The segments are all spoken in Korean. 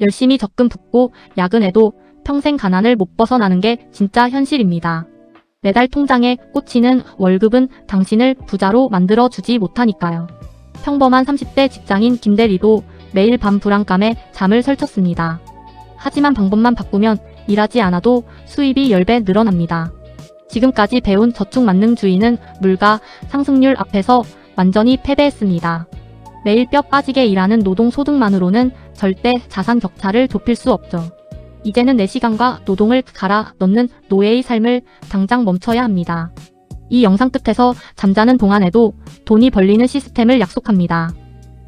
열심히 적금 붓고 야근해도 평생 가난을 못 벗어나는 게 진짜 현실입니다. 매달 통장에 꽂히는 월급은 당신을 부자로 만들어주지 못하니까요. 평범한 30대 직장인 김대리도 매일 밤 불안감에 잠을 설쳤습니다. 하지만 방법만 바꾸면 일하지 않아도 수입이 10배 늘어납니다. 지금까지 배운 저축만능주의는 물가 상승률 앞에서 완전히 패배했습니다. 매일 뼈 빠지게 일하는 노동소득만으로는 절대 자산 격차를 좁힐 수 없죠. 이제는 내 시간과 노동을 갈아 넣는 노예의 삶을 당장 멈춰야 합니다. 이 영상 끝에서 잠자는 동안에도 돈이 벌리는 시스템을 약속합니다.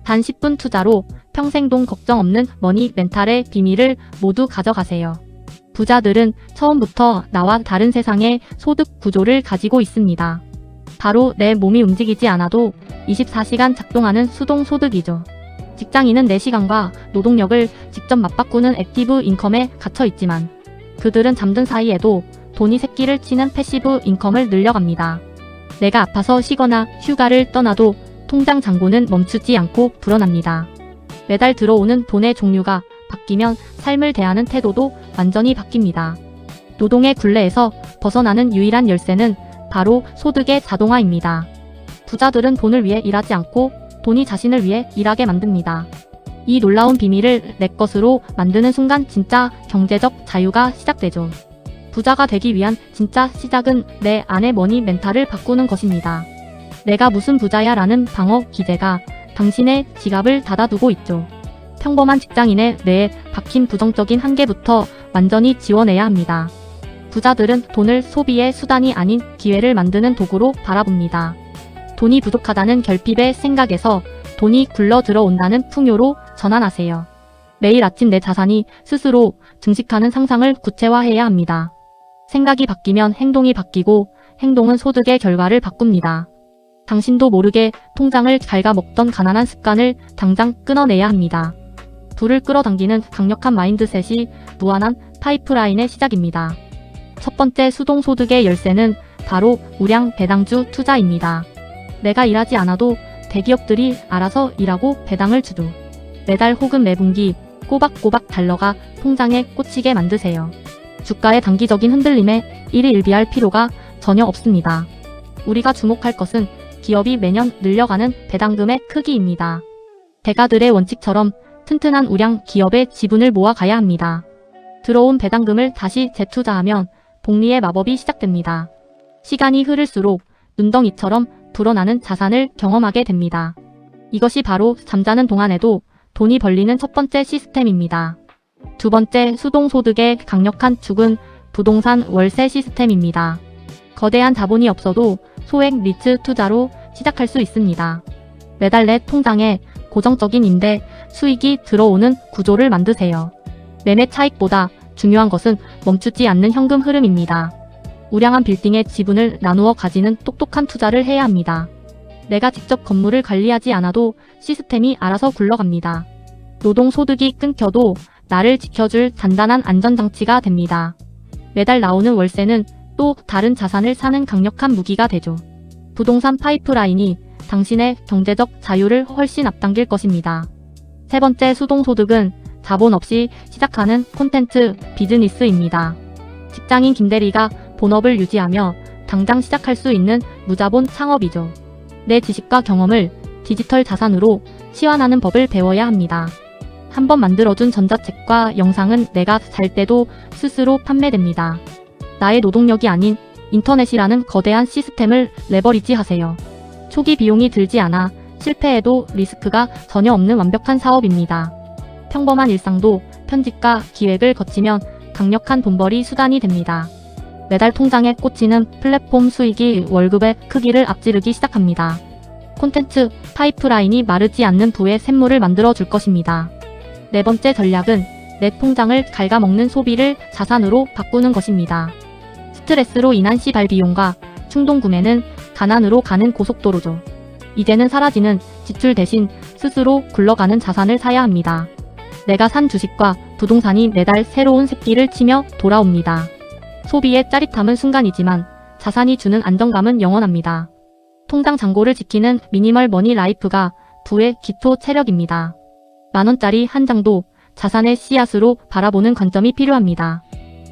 단 10분 투자로 평생 돈 걱정 없는 머니 멘탈의 비밀을 모두 가져가세요. 부자들은 처음부터 나와 다른 세상의 소득 구조를 가지고 있습니다. 바로 내 몸이 움직이지 않아도 24시간 작동하는 수동 소득이죠. 직장인은 내 시간과 노동력을 직접 맞바꾸는 액티브 인컴에 갇혀 있지만 그들은 잠든 사이에도 돈이 새끼를 치는 패시브 인컴을 늘려갑니다. 내가 아파서 쉬거나 휴가를 떠나도 통장 잔고는 멈추지 않고 불어납니다. 매달 들어오는 돈의 종류가 바뀌면 삶을 대하는 태도도 완전히 바뀝니다. 노동의 굴레에서 벗어나는 유일한 열쇠는 바로 소득의 자동화입니다. 부자들은 돈을 위해 일하지 않고 돈이 자신을 위해 일하게 만듭니다. 이 놀라운 비밀을 내 것으로 만드는 순간 진짜 경제적 자유가 시작되죠. 부자가 되기 위한 진짜 시작은 내 안의 머니 멘탈을 바꾸는 것입니다. 내가 무슨 부자야 라는 방어 기제가 당신의 지갑을 닫아두고 있죠. 평범한 직장인의 뇌에 박힌 부정적인 한계부터 완전히 지워내야 합니다. 부자들은 돈을 소비의 수단이 아닌 기회를 만드는 도구로 바라봅니다. 돈이 부족하다는 결핍의 생각에서 돈이 굴러 들어온다는 풍요로 전환하세요. 매일 아침 내 자산이 스스로 증식하는 상상을 구체화해야 합니다. 생각이 바뀌면 행동이 바뀌고 행동은 소득의 결과를 바꿉니다. 당신도 모르게 통장을 갉아먹던 가난한 습관을 당장 끊어내야 합니다. 불을 끌어당기는 강력한 마인드셋이 무한한 파이프라인의 시작입니다. 첫 번째 수동소득의 열쇠는 바로 우량 배당주 투자입니다. 내가 일하지 않아도 대기업들이 알아서 일하고 배당을 주죠. 매달 혹은 매분기 꼬박꼬박 달러가 통장에 꽂히게 만드세요. 주가의 단기적인 흔들림에 일희일비할 필요가 전혀 없습니다. 우리가 주목할 것은 기업이 매년 늘려가는 배당금의 크기입니다. 대가들의 원칙처럼 튼튼한 우량 기업의 지분을 모아가야 합니다. 들어온 배당금을 다시 재투자하면 복리의 마법이 시작됩니다. 시간이 흐를수록 눈덩이처럼 불어나는 자산을 경험하게 됩니다. 이것이 바로 잠자는 동안에도 돈이 벌리는 첫 번째 시스템입니다. 두 번째 수동소득의 강력한 축은 부동산 월세 시스템입니다. 거대한 자본이 없어도 소액 리츠 투자로 시작할 수 있습니다. 매달 내 통장에 고정적인 임대 수익이 들어오는 구조를 만드세요. 매매 차익보다 중요한 것은 멈추지 않는 현금 흐름입니다. 우량한 빌딩의 지분을 나누어 가지는 똑똑한 투자를 해야 합니다. 내가 직접 건물을 관리하지 않아도 시스템이 알아서 굴러갑니다. 노동소득이 끊겨도 나를 지켜줄 단단한 안전장치가 됩니다. 매달 나오는 월세는 또 다른 자산을 사는 강력한 무기가 되죠. 부동산 파이프라인이 당신의 경제적 자유를 훨씬 앞당길 것입니다. 세 번째 수동소득은 자본 없이 시작하는 콘텐츠 비즈니스입니다. 직장인 김대리가 본업을 유지하며 당장 시작할 수 있는 무자본 창업이죠. 내 지식과 경험을 디지털 자산으로 치환하는 법을 배워야 합니다. 한번 만들어준 전자책과 영상은 내가 잘 때도 스스로 판매됩니다. 나의 노동력이 아닌 인터넷이라는 거대한 시스템을 레버리지 하세요. 초기 비용이 들지 않아 실패해도 리스크가 전혀 없는 완벽한 사업입니다. 평범한 일상도 편집과 기획을 거치면 강력한 돈벌이 수단이 됩니다. 매달 통장에 꽂히는 플랫폼 수익이 월급의 크기를 앞지르기 시작합니다. 콘텐츠 파이프라인이 마르지 않는 부의 샘물을 만들어 줄 것입니다. 네 번째 전략은 내 통장을 갉아먹는 소비를 자산으로 바꾸는 것입니다. 스트레스로 인한 시발 비용과 충동 구매는 가난으로 가는 고속도로죠. 이제는 사라지는 지출 대신 스스로 굴러가는 자산을 사야 합니다. 내가 산 주식과 부동산이 매달 새로운 새끼를 치며 돌아옵니다. 소비의 짜릿함은 순간이지만 자산이 주는 안정감은 영원합니다. 통장 잔고를 지키는 미니멀 머니 라이프가 부의 기초 체력입니다. 만원짜리 한 장도 자산의 씨앗으로 바라보는 관점이 필요합니다.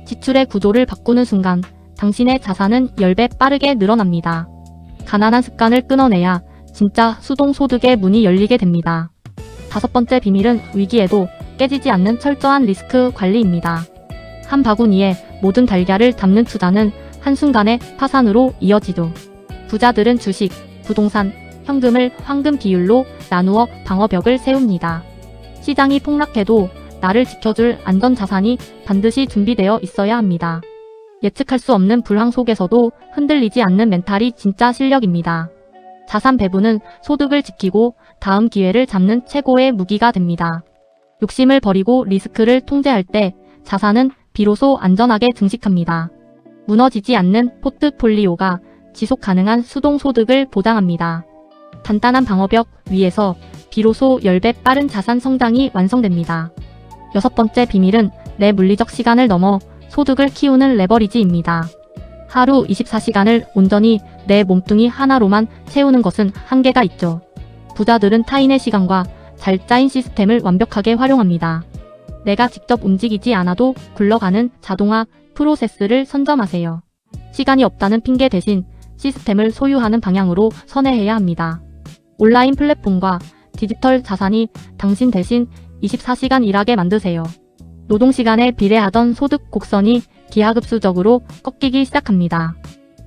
지출의 구조를 바꾸는 순간 당신의 자산은 10배 빠르게 늘어납니다. 가난한 습관을 끊어내야 진짜 수동소득의 문이 열리게 됩니다. 5번째 비밀은 위기에도 깨지지 않는 철저한 리스크 관리입니다. 한 바구니에 모든 달걀을 담는 투자는 한순간에 파산으로 이어지죠. 부자들은 주식, 부동산, 현금을 황금 비율로 나누어 방어벽을 세웁니다. 시장이 폭락해도 나를 지켜줄 안전자산이 반드시 준비되어 있어야 합니다. 예측할 수 없는 불황 속에서도 흔들리지 않는 멘탈이 진짜 실력입니다. 자산 배분은 소득을 지키고 다음 기회를 잡는 최고의 무기가 됩니다. 욕심을 버리고 리스크를 통제할 때 자산은 비로소 안전하게 증식합니다. 무너지지 않는 포트폴리오가 지속 가능한 수동소득을 보장합니다. 단단한 방어벽 위에서 비로소 10배 빠른 자산 성장이 완성됩니다. 6번째 비밀은 내 물리적 시간을 넘어 소득을 키우는 레버리지입니다. 하루 24시간을 온전히 내 몸뚱이 하나로만 채우는 것은 한계가 있죠. 부자들은 타인의 시간과 잘 짜인 시스템을 완벽하게 활용합니다. 내가 직접 움직이지 않아도 굴러가는 자동화 프로세스를 선점하세요. 시간이 없다는 핑계 대신 시스템을 소유하는 방향으로 선회해야 합니다. 온라인 플랫폼과 디지털 자산이 당신 대신 24시간 일하게 만드세요. 노동시간에 비례하던 소득 곡선이 기하급수적으로 꺾이기 시작합니다.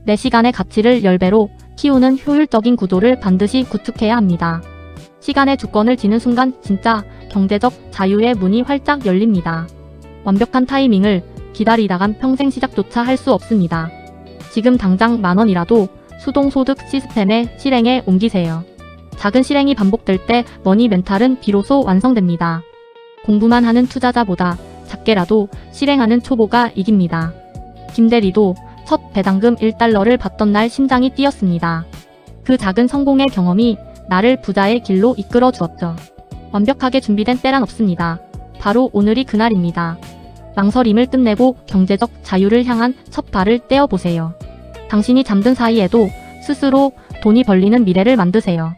내 시간의 가치를 10배로 키우는 효율적인 구조를 반드시 구축해야 합니다. 시간의 주권을 쥐는 순간 진짜 경제적 자유의 문이 활짝 열립니다. 완벽한 타이밍을 기다리다간 평생 시작조차 할 수 없습니다. 지금 당장 10,000원이라도 수동소득 시스템의 실행에 옮기세요. 작은 실행이 반복될 때 머니 멘탈은 비로소 완성됩니다. 공부만 하는 투자자보다 작게라도 실행하는 초보가 이깁니다. 김대리도 첫 배당금 1달러를 받던 날 심장이 뛰었습니다. 그 작은 성공의 경험이 나를 부자의 길로 이끌어 주었죠. 완벽하게 준비된 때란 없습니다. 바로 오늘이 그날입니다. 망설임을 끝내고 경제적 자유를 향한 첫 발을 떼어보세요. 당신이 잠든 사이에도 스스로 돈이 벌리는 미래를 만드세요.